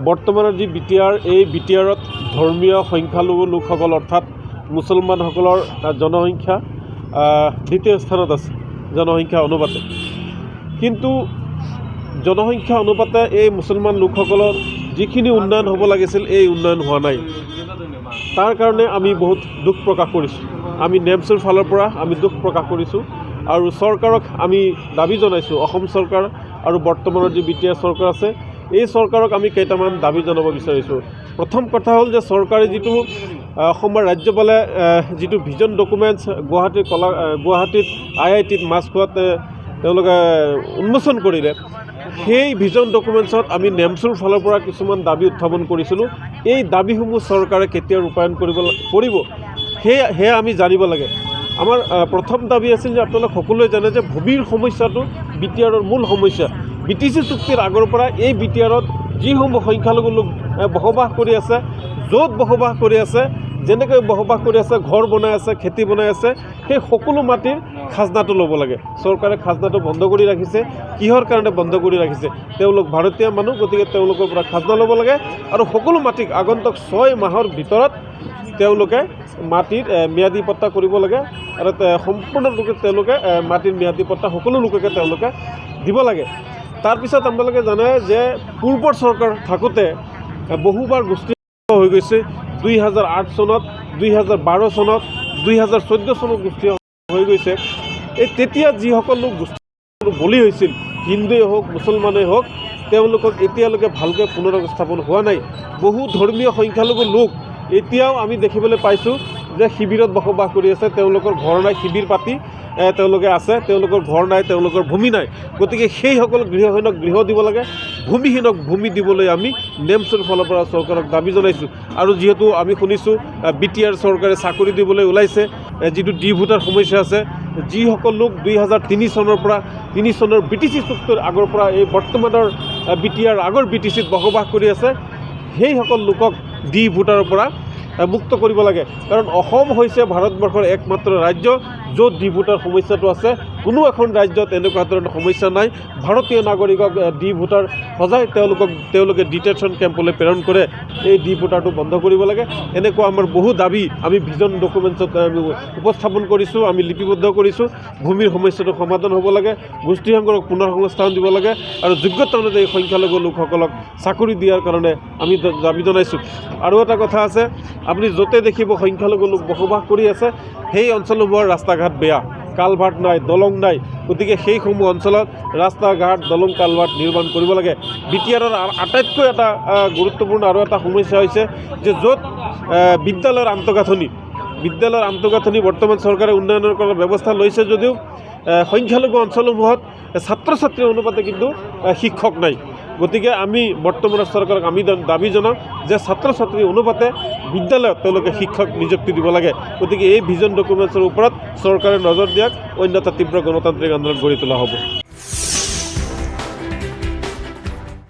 বৰ্তমানৰ যি বিটিআৰ এই বিটিআৰত ধৰ্মীয় সংখ্যালঘু লোকসকল অৰ্থাৎ মুছলমানসকলৰ জনসংখ্যা দ্বিতীয় স্থানত আছে জনসংখ্যা অনুপাতে। কিন্তু জনসংখ্যা অনুপাতে এই মুছলমান লোকসকলৰ যিখিনি উন্নয়ন হ'ব লাগিছিল এই উন্নয়ন হোৱা নাই। তাৰ কাৰণে আমি বহুত দুখ প্ৰকাশ কৰিছোঁ। আমি নেমচৰ ফালৰ পৰা আমি দুখ প্ৰকাশ কৰিছোঁ আৰু চৰকাৰক আমি দাবী জনাইছোঁ। অসম চৰকাৰ আৰু বৰ্তমানৰ যি বিটিআৰ চৰকাৰ আছে এই চৰকাৰক আমি কেইটামান দাবী জনাব বিচাৰিছোঁ। প্ৰথম কথা হ'ল যে চৰকাৰে যিটো অসমৰ ৰাজ্যপালে যিটো ভিজন ডকুমেণ্টছ গুৱাহাটীত IITত মাছখোৱাত তেওঁলোকে উন্মোচন কৰিলে, সেই ভিজন ডকুমেণ্টছত আমি নেমচৰ ফালৰ পৰা কিছুমান দাবী উত্থাপন কৰিছিলোঁ। এই দাবীসমূহ চৰকাৰে কেতিয়া ৰূপায়ণ কৰিব সেয়া আমি জানিব লাগে। আমাৰ প্ৰথম দাবী আছিল যে আপোনালোক সকলোৱে জানে যে ভূমিৰ সমস্যাটো বিটিআৰৰ মূল সমস্যা। BTC চুক্তিৰ আগৰ পৰা এই বিটিআৰত যিসমূহ সংখ্যালঘু লোক বসবাস কৰি আছে, য'ত বসবাস কৰি আছে, যেনেকৈ বসবাস কৰি আছে, ঘৰ বনাই আছে, খেতি বনাই আছে, সেই সকলো মাটিৰ খাজনাটো ল'ব লাগে। চৰকাৰে খাজনাটো বন্ধ কৰি ৰাখিছে। কিহৰ কাৰণে বন্ধ কৰি ৰাখিছে? তেওঁলোক ভাৰতীয় মানুহ, গতিকে তেওঁলোকৰ পৰা খাজনা ল'ব লাগে আৰু সকলো মাটিক আগন্তুক 6 মাহৰ ভিতৰত তেওঁলোকে মাটিৰ ম্যাদী পট্টা কৰিব লাগে আৰু সম্পূৰ্ণৰূপে তেওঁলোকে মাটিৰ ম্যাদী পট্টা সকলো লোককে তেওঁলোকে দিব লাগে। তাৰপিছত আপোনালোকে জানে যে পূৰ্বৰ চৰকাৰ থাকোঁতে বহুবাৰ গোষ্ঠী হৈ গৈছে। 2008 চনত, 2012 চনত, 2014 চনত গোষ্ঠী হৈ গৈছে। এই তেতিয়া যিসকল লোক গোষ্ঠী বলি হৈছিল, হিন্দুৱেই হওক মুছলমানেই হওক, তেওঁলোকক এতিয়ালৈকে ভালকৈ পুনৰস্থাপন হোৱা নাই। বহু ধৰ্মীয় সংখ্যালঘু লোক এতিয়াও আমি দেখিবলৈ পাইছোঁ যে শিবিৰত বসবাস কৰি আছে। তেওঁলোকৰ ঘৰ নাই, শিবিৰ পাতি তেওঁলোকে আছে, তেওঁলোকৰ ঘৰ নাই, তেওঁলোকৰ ভূমি নাই। গতিকে সেইসকল গৃহহীনক গৃহ দিব লাগে, ভূমিহীনক ভূমি দিবলৈ আমি নেমচৰ ফালৰ পৰা চৰকাৰক দাবী জনাইছোঁ। আৰু যিহেতু আমি শুনিছোঁ বিটিআৰ চৰকাৰে চাকৰি দিবলৈ ওলাইছে, যিটো ডি ভোটাৰ সমস্যা আছে, যিসকল লোক 2003 চনৰ পৰা 3 চনৰ BTC চুক্তিৰ আগৰ পৰা এই বৰ্তমানৰ বিটিআৰ আগৰ BTCত বসবাস কৰি আছে, সেইসকল লোকক ডি ভোটাৰৰ পৰা মুক্ত কৰিব লাগে। কাৰণ অসম হৈছে ভাৰতবৰ্ষৰ একমাত্ৰ ৰাজ্য য'ত ডি ভোটাৰ সমস্যাটো আছে। কোনো এখন ৰাজ্যত এনেকুৱা ধৰণৰ সমস্যা নাই। ভাৰতীয় নাগৰিকক ডি ভোটাৰ সজাই তেওঁলোকে ডিটেনশ্যন কেম্পলৈ প্ৰেৰণ কৰে। এই ডি ভোটাৰটো বন্ধ কৰিব লাগে। এনেকুৱা আমাৰ বহু দাবী আমি ভিজন ডকুমেণ্টছত উপস্থাপন কৰিছোঁ, আমি লিপিবদ্ধ কৰিছোঁ। ভূমিৰ সমস্যাটো সমাধান হ'ব লাগে, গোষ্ঠীসংঘক পুনৰ সংস্থাপন দিব লাগে আৰু যোগ্যতা অনুযায়ী সংখ্যালঘু লোকসকলক চাকৰি দিয়াৰ কাৰণে আমি দাবী জনাইছোঁ। আৰু এটা কথা আছে, আপুনি য'তে দেখিব সংখ্যালঘু লোক বসবাস কৰি আছে, সেই অঞ্চলসমূহৰ ৰাস্তা ঘাট বেয়া, কালভাৰ্ট নাই, দলং নাই। গতিকে সেইসমূহ অঞ্চলত ৰাস্তা ঘাট, দলং, কালভাৰ্ট নিৰ্মাণ কৰিব লাগে। বিটিআৰৰ আটাইতকৈ এটা গুৰুত্বপূৰ্ণ আৰু এটা সমস্যা হৈছে যে য'ত বিদ্যালয়ৰ আন্তঃগাঁথনি বৰ্তমান চৰকাৰে উন্নয়নৰ কৰাৰ ব্যৱস্থা লৈছে যদিও সংখ্যালঘু অঞ্চলসমূহত ছাত্ৰ ছাত্ৰীৰ অনুপাতে কিন্তু শিক্ষক নাই। গতিকে আমি বৰ্তমানৰ চৰকাৰক আমি দাবী জনাওঁ যে ছাত্ৰ ছাত্ৰীৰ অনুপাতে বিদ্যালয়ত তেওঁলোকে শিক্ষক নিযুক্তি দিব লাগে। গতিকে এই ভিজন ডকুমেণ্টছৰ ওপৰত চৰকাৰে নজৰ দিয়াক, অন্যথা তীব্ৰ গণতান্ত্ৰিক আন্দোলন গঢ়ি তোলা হ'ব।